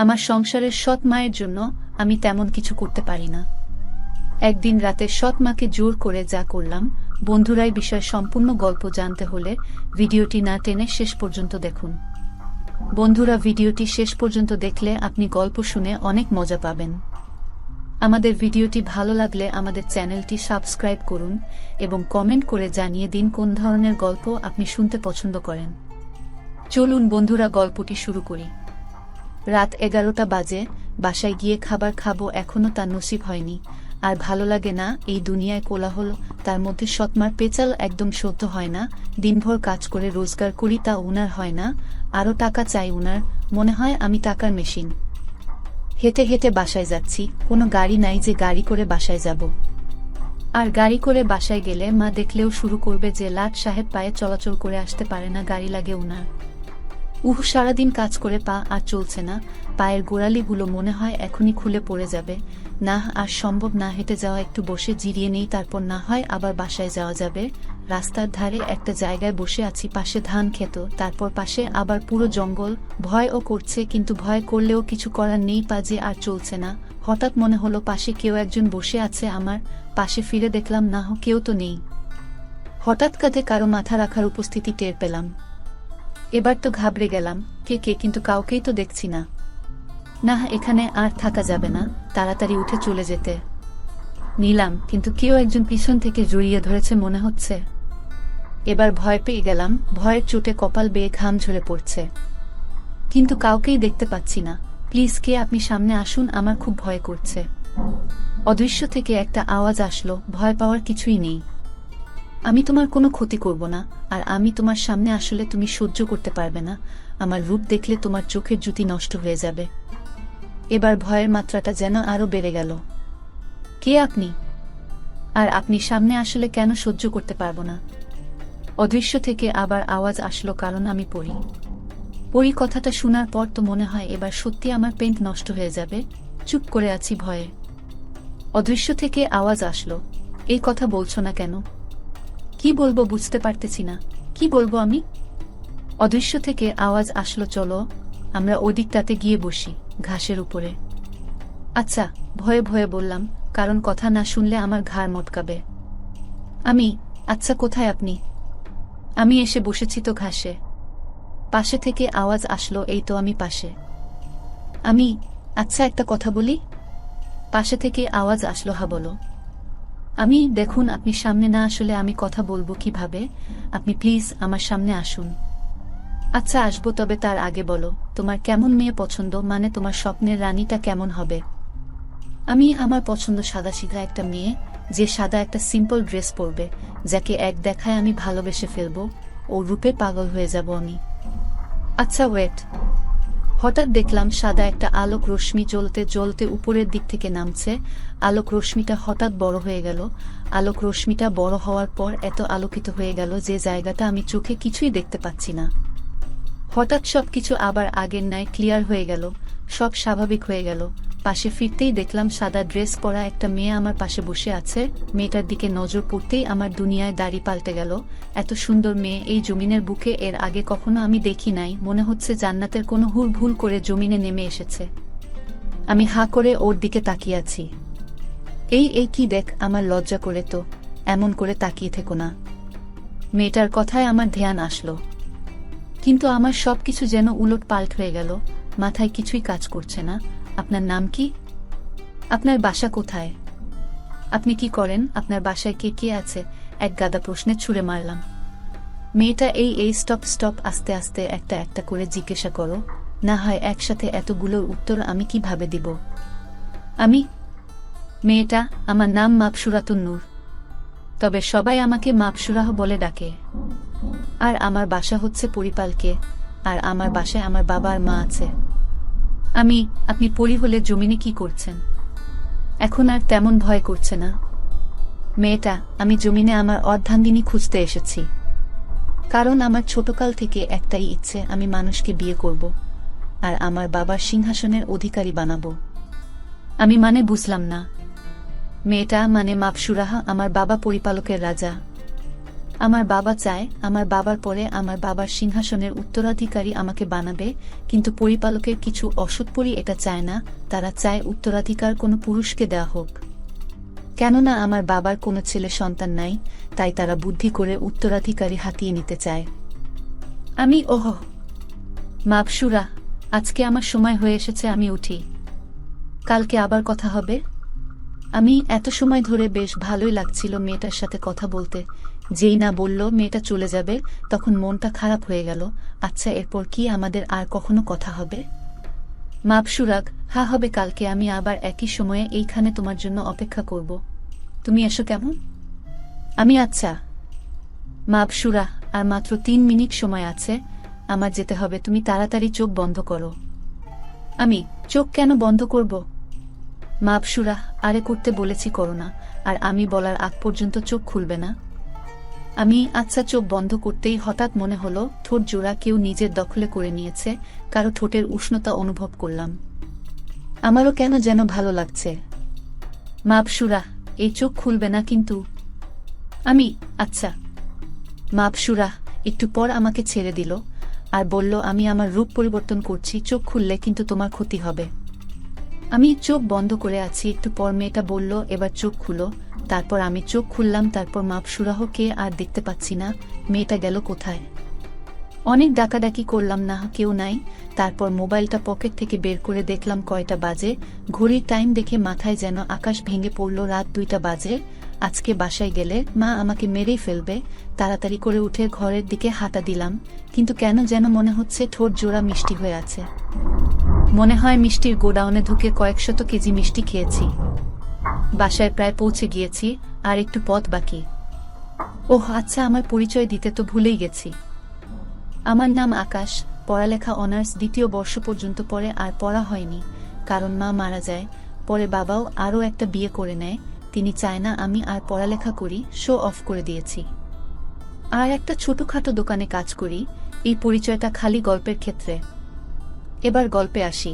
আমার সংসারের সৎ মায়ের জন্য আমি তেমন কিছু করতে পারি না। একদিন রাতে সৎ মাকে জোর করে যা করলাম। বন্ধুরাই বিষয় সম্পূর্ণ গল্প জানতে হলে ভিডিওটি না টেনে শেষ পর্যন্ত দেখুন। বন্ধুরা, ভিডিওটি শেষ পর্যন্ত দেখলে আপনি গল্প শুনে অনেক মজা পাবেন। আমাদের ভিডিওটি ভালো লাগলে আমাদের চ্যানেলটি সাবস্ক্রাইব করুন এবং কমেন্ট করে জানিয়ে দিন কোন ধরনের গল্প আপনি শুনতে পছন্দ করেন। চলুন বন্ধুরা, গল্পটি শুরু করি। রাত 11টা বাজে। বাসায় গিয়ে খাবার খাবো, এখনো তার নসিব হয়নি। আর ভালো লাগে না এই দুনিয়ায় কোলাহল, তার মধ্যে সৎমার পেঁচাল একদম সহ্য হয় না। দিনভর কাজ করে রোজগার করি, তা উনার হয় না, আরও টাকা চাই উনার। মনে হয় আমি টাকার মেশিন। হেঁটে হেঁটে বাসায় যাচ্ছি, কোনো গাড়ি নাই যে গাড়ি করে বাসায় যাব। আর গাড়ি করে বাসায় গেলে মা দেখলেও শুরু করবে যে লাট সাহেব পায়ে চলাচল করে আসতে পারে না, গাড়ি লাগে উনার। সারাদিন কাজ করে পা আর চলছে না, পায়ের গোড়ালিগুলো মনে হয় এখনই খুলে পড়ে যাবে। না, আর সম্ভব না, হেঁটে যাওয়া, একটু বসে জিরিয়ে নেই, তারপর না হয় আবার বাসায় যাওয়া যাবে। রাস্তার ধারে একটা জায়গায় বসে আছি, পাশে ধান ক্ষেত, তারপর পাশে আবার পুরো জঙ্গল। ভয়ও করছে, কিন্তু ভয় করলেও কিছু করার নেই, পা যে আর চলছে না। হঠাৎ মনে হলো পাশে কেউ একজন বসে আছে আমার পাশে। ফিরে দেখলাম না, কেউ তো নেই। হঠাৎ কাঁধে কারো মাথা রাখার উপস্থিতি টের পেলাম। এবার তো ঘাবড়ে গেলাম, কে কে, কিন্তু কাউকেই তো দেখছি না। না, এখানে আর থাকা যাবে না, তাড়াতাড়ি উঠে চলে যেতে নিলাম, কিন্তু কেউ একজন পিছন থেকে জড়িয়ে ধরেছে মনে হচ্ছে। এবার ভয় পেয়ে গেলাম, ভয়ের চোটে কপাল বেয়ে ঘাম ঝরে পড়ছে, কিন্তু কাউকেই দেখতে পাচ্ছি না। প্লিজ, কে আপনি? সামনে আসুন, আমার খুব ভয় করছে। অদৃশ্য থেকে একটা আওয়াজ আসলো, ভয় পাওয়ার কিছুই নেই, আমি তোমার কোনো ক্ষতি করব না। আর আমি তোমার সামনে আসলে তুমি সহ্য করতে পারবে না, আমার রূপ দেখলে তোমার চোখের জ্যোতি নষ্ট হয়ে যাবে। এবার ভয়ের মাত্রাটা যেন আরো বেড়ে গেল। কে আপনি? আর আপনি সামনে আসলে কেন সহ্য করতে পারবো না? অদৃশ্য থেকে আবার আওয়াজ আসলো, কারণ আমি পড়ি। পড়ি কথাটা শোনার পর তো মনে হয় এবার সত্যি আমার পেন্ট নষ্ট হয়ে যাবে। চুপ করে আছি ভয়ে। অদৃশ্য থেকে আওয়াজ আসলো, এই কথা বলছো না কেন? কি বলবো বুঝতে পারতেছি না, কি বলবো আমি? অদৃশ্য থেকে আওয়াজ আসলো, চলো আমরা ওদিকটাতে গিয়ে বসি, ঘাসের উপরে। আচ্ছা, ভয়ে ভয়ে বললাম, কারণ কথা না শুনলে আমার ঘাড় মটকাবে। আচ্ছা, কোথায় আপনি? আমি এসে বসেছি তো ঘাসে। পাশে থেকে আওয়াজ আসলো, এই তো আমি পাশে। আচ্ছা, একটা কথা বলি। পাশে থেকে আওয়াজ আসলো, হা বলো। দেখুন, আপনি সামনে না আসলে আমি কথা বলবো কিভাবে? আপনি প্লিজ আমার সামনে আসুন। আচ্ছা, আসবো, তবে তার আগে বলো তোমার কেমন মেয়ে পছন্দ, মানে তোমার স্বপ্নের রানীটা কেমন হবে? আমার পছন্দ সাদাসিধা একটা মেয়ে, যে সাদা একটা সিম্পল ড্রেস পরবে, যাকে এক দেখায় আমি ভালোবেসে ফেলবো, ও রূপে পাগল হয়ে যাব আমি। আচ্ছা, ওয়েট। হঠাৎ দেখলাম সাদা একটা আলোক রশ্মি জ্বলতে জ্বলতে উপরের দিক থেকে নামছে। আলোক রশ্মিটা হঠাৎ বড় হয়ে গেল। আলোক রশ্মিটা বড় হওয়ার পর এত আলোকিত হয়ে গেল যে জায়গাটা আমি চোখে কিছুই দেখতে পাচ্ছি না। হঠাৎ সবকিছু আবার আগের ন্যায় ক্লিয়ার হয়ে গেল, সব স্বাভাবিক হয়ে গেল। পাশে ফিরতেই দেখলাম সাদা ড্রেস পরা একটা মেয়ে আমার পাশে বসে আছে। মেয়েটার দিকে নজর পড়তেই আমার দুনিয়ায় দাড়ি পাল্টে গেল। এত সুন্দর মেয়ে এই জমিনের বুকে এর আগে কখনো আমি দেখি নাই। মনে হচ্ছে জান্নাতের কোনো হুল ভুল করে জমিনে নেমে এসেছে। আমি হা করে ওর দিকে তাকিয়ে আছি। এই কি দেখ, আমার লজ্জা করে তো, এমন করে তাকিয়ে থেকো না। মেয়েটার কথায় আমার ধ্যান আসলো, কিন্তু আমার সবকিছু যেন উলট পাল্ট হয়ে গেল। মাথায় কিছুই কাজ করছে না। আপনার নাম কি? আপনার বাসা কোথায়? আপনি কি করেন? আপনার বাসায় কে কে আছে? এক গাদা প্রশ্নে ছুড়ে মারলাম। মেয়েটা এই স্টপ, আস্তে আস্তে একটা একটা করে জিজ্ঞাসা করো, না হয় একসাথে এতগুলোর উত্তর আমি কিভাবে দিব? মেয়েটা, আমার নাম মাবসুরাতুন নূর, তবে সবাই আমাকে মাবসুরাহ বলে ডাকে। আর আমার বাসা হচ্ছে পরিপালকে, আর আমার বাসায় আমার বাবা আর মা আছে। আপনি পরি হলে জমিনে কি করছেন? এখন আর তেমন ভয় করছে না? মেয়েটা, আমি জমিনে আমার অর্ধাঙ্গিনী খুঁজতে এসেছি, কারণ আমার ছোটকাল থেকে একটাই ইচ্ছে, আমি মানুষকে বিয়ে করব আর আমার বাবার সিংহাসনের অধিকারী বানাবো। বুঝলাম না। মেয়েটা, মাবসুরাহ আমার বাবা পরিপালকের রাজা। আমার বাবা চায় আমার বাবার পরে আমার বাবার সিংহাসনের উত্তরাধিকারী আমাকে বানাবে, কিন্তু পরিপালকের কিছু অসৎপরি এটা চায় না। তারা চায় উত্তরাধিকার কোনো পুরুষকে দেওয়া হোক। কেননা আমার বাবার কোনো ছেলে সন্তান নাই, তাই তারা বুদ্ধি করে উত্তরাধিকারী হাতিয়ে নিতে চায়। আমি মাপসুরা, আজকে আমার সময় হয়ে এসেছে, আমি উঠি। কালকে আবার কথা হবে। আমি এত সময় ধরে বেশ ভালোই লাগছিল মেয়েটার সাথে কথা বলতে। যেই না বলল মেয়েটা চলে যাবে, তখন মনটা খারাপ হয়ে গেল। আচ্ছা, এরপর কি আমাদের আর কখনো কথা হবে? মাপসুরাগ, হ্যাঁ হবে কালকে। আমি আবার একই সময়ে এইখানে তোমার জন্য অপেক্ষা করব। তুমি এসো কেমন? আমি আচ্ছা। মাপসুরা, আর মাত্র 3 মিনিট সময় আছে, আমার যেতে হবে। তুমি তাড়াতাড়ি চোখ বন্ধ করো। আমি চোখ কেন বন্ধ করব? মাপসুরা, আরে করতে বলেছি করো না, আর আমি বলার আগ পর্যন্ত চোখ খুলবে না। আমি আচ্ছা। চোখ বন্ধ করতেই হঠাৎ মনে হলো ঠোঁট জোড়া কেউ নিজের দখলে করে নিয়েছে। কারো ঠোঁটের উষ্ণতা অনুভব করলাম। আমারও কেন যেন ভালো লাগছে। মাপসুরা, এই চোখ খুলবে না কিন্তু। আমি আচ্ছা। মাপসুরা একটু পর আমাকে ছেড়ে দিল আর বলল, আমি আমার রূপ পরিবর্তন করছি, চোখ খুললে কিন্তু তোমার ক্ষতি হবে। আমি চোখ বন্ধ করে আছি। একটু পর মেয়েটা বলল, এবার চোখ খুলো। তারপর আমি চোখ খুললাম। তারপর মাপসুরাহকে আর দেখতে পাচ্ছি না। মেয়েটা গেল কোথায়? অনেক ডাকাডাকি করলাম, না কেউ নাই। তারপর মোবাইলটা পকেট থেকে বের করে দেখলাম কয়টা বাজে। ঘড়ির টাইম দেখে মাথায় যেন আকাশ ভেঙে পড়ল। রাত 2টা বাজে। আজকে বাসায় গেলে মা আমাকে মেরেই ফেলবে। তাড়াতাড়ি করে উঠে ঘরের দিকে হাঁটা দিলাম, কিন্তু কেন যেন মনে হচ্ছে ঠোঁট জোড়া মিষ্টি হয়ে আছে। মনে হয় মিষ্টির গোডাউনে ঢুকে কয়েকশত কেজি মিষ্টি খেয়েছি। বাসায় প্রায় পৌঁছে গিয়েছি, আর একটু পথ বাকি। ওহ আচ্ছা, আমার পরিচয় দিতে তো ভুলেই গেছি। আমার নাম আকাশ। পড়ালেখা অনার্স 2য় বর্ষ পর্যন্ত পরে আর পড়া হয়নি, কারণ মা মারা যায়। পরে বাবাও আরও একটা বিয়ে করে নেয়। তিনি চায় না আমি আর পড়ালেখা করি, শো অফ করে দিয়েছি। আর একটা ছোটখাটো দোকানে কাজ করি। এই পরিচয়টা খালি গল্পের ক্ষেত্রে। এবার গল্পে আসি।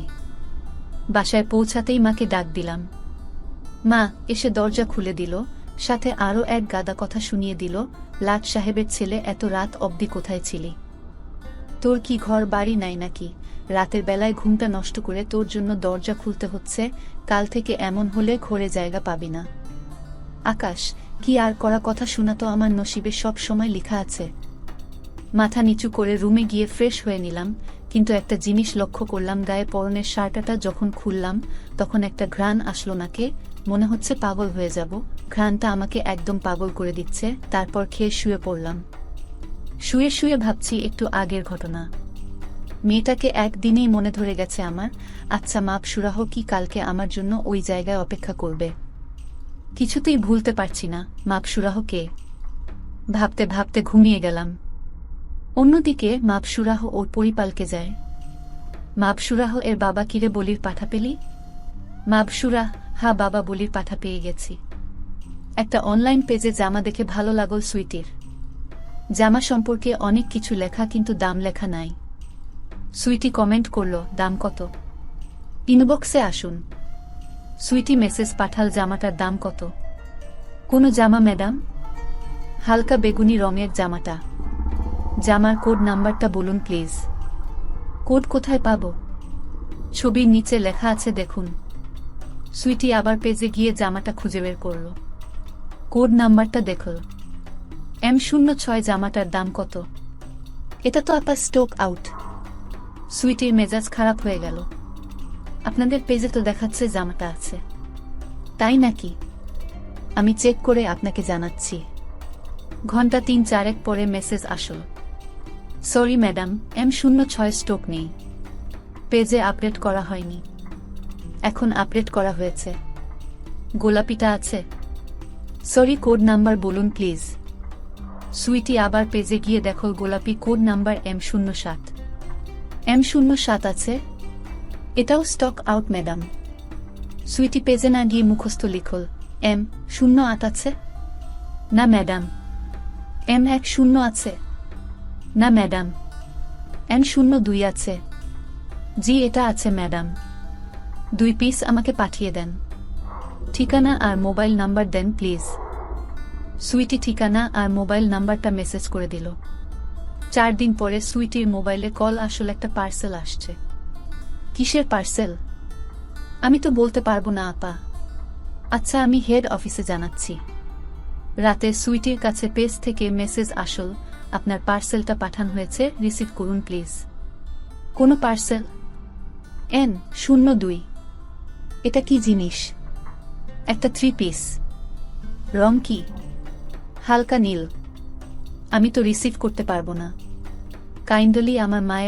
বাসায় পৌঁছাতেই মাকে ডাক দিলাম। মা এসে দরজা খুলে দিল, সাথে আরও এক গাদা কথা শুনিয়ে দিল। লাট সাহেবের ছেলে, এত রাত অবধি কোথায় ছিলি? তোর কি ঘর বাড়ি নাই নাকি? রাতের বেলায় ঘুমটা নষ্ট করে তোর জন্য দরজা খুলতে হচ্ছে। কাল থেকে এমন হলে ঘরে জায়গা পাবি না। আকাশ, কি আর করা, কথা শোনা তো আমার নসিবে সব সময় লেখা আছে। মাথা নিচু করে রুমে গিয়ে ফ্রেশ হয়ে নিলাম, কিন্তু একটা জিনিস লক্ষ্য করলাম। গায়ে পরনের শার্টটা যখন খুললাম তখন একটা ঘ্রাণ আসলো নাকে। মনে হচ্ছে পাগল হয়ে যাব। ঘ্রাণটা আমাকে একদম পাগল করে দিচ্ছে। তারপর খেয়ে শুয়ে পড়লাম। শুয়ে শুয়ে ভাবছি একটু আগের ঘটনা। মেয়েটাকে একদিনেই মনে ধরে গেছে আমার। আচ্ছা, মাপসুরাহ কি কালকে আমার জন্য ওই জায়গায় অপেক্ষা করবে? কিছুতেই ভুলতে পারছি না মাপসুরাহ কে। ভাবতে ভাবতে ঘুমিয়ে গেলাম। অন্যদিকে মাপসুরাহ ওর পরিপালকে যায়। মাপসুরাহ এর বাবা, কিরে বলির পাঠা পেলি? মাপসুরা, হ্যাঁ বাবা, বলির পাঠা পেয়ে গেছি। একটা অনলাইন পেজে জামা দেখে ভালো লাগল সুইটির। জামা সম্পর্কে অনেক কিছু লেখা, কিন্তু দাম লেখা নাই। সুইটি কমেন্ট করল, দাম কত? ইনবক্সে আসুন। সুইটি মেসেজ পাঠাল, জামাটার দাম কত? কোনো জামা ম্যাডাম? হালকা বেগুনি রঙের জামাটা। জামার কোড নাম্বারটা বলুন প্লিজ। কোড কোথায় পাব? ছবির নিচে লেখা আছে দেখুন। সুইটি আবার পেজে গিয়ে জামাটা খুঁজে বের করল। কোড নাম্বারটা দেখল, M06। জামাটার দাম কত? এটা তো আপা স্টক আউট। সুইটির মেজাজ খারাপ হয়ে গেল। আপনাদের পেজে তো দেখাচ্ছে জামাটা আছে। তাই নাকি? আমি চেক করে আপনাকে জানাচ্ছি। ঘন্টা 3-4 পরে মেসেজ আসল, সরি ম্যাডাম, M06 স্টক নেই। পেজে আপডেট করা হয়নি। এখন আপডেট করা হয়েছে। গোলাপিটা আছে? সরি, কোড নাম্বার বলুন প্লিজ। সুইটি আবার পেজে গিয়ে দেখল গোলাপি কোড নাম্বার M07। M07 আছে? এটাও স্টক আউট ম্যাডাম। সুইটি পেজে না গিয়ে মুখস্থ লিখল, M08 আছে? না ম্যাডাম। M10 আছে? না ম্যাডাম। M02 আছে? জি এটা আছে ম্যাডাম। 2 পিস আমাকে পাঠিয়ে দেন। ঠিকানা আর মোবাইল নাম্বার দেন প্লিজ। সুইটি ঠিকানা আর মোবাইল নাম্বারটা মেসেজ করে দিল। 4 দিন পরে সুইটির মোবাইলে কল আসলে একটা পার্সেল আসছে। কিসের পার্সেল? আমি তো বলতে পারবো না আপা। আচ্ছা, আমি হেড অফিসে জানাচ্ছি। রাতে সুইটির কাছে পেজ থেকে মেসেজ আসল, আপনার পার্সেলটা পাঠানো হয়েছে, রিসিভ করুন প্লিজ। কোনো পার্সেল? N02। এটা কি জিনিস? একটা 3 পিস। রং কি? হালকা নীল। আমি তো রিসিভ করতে পারবো না। কাইন্ডলি আমার মায়ের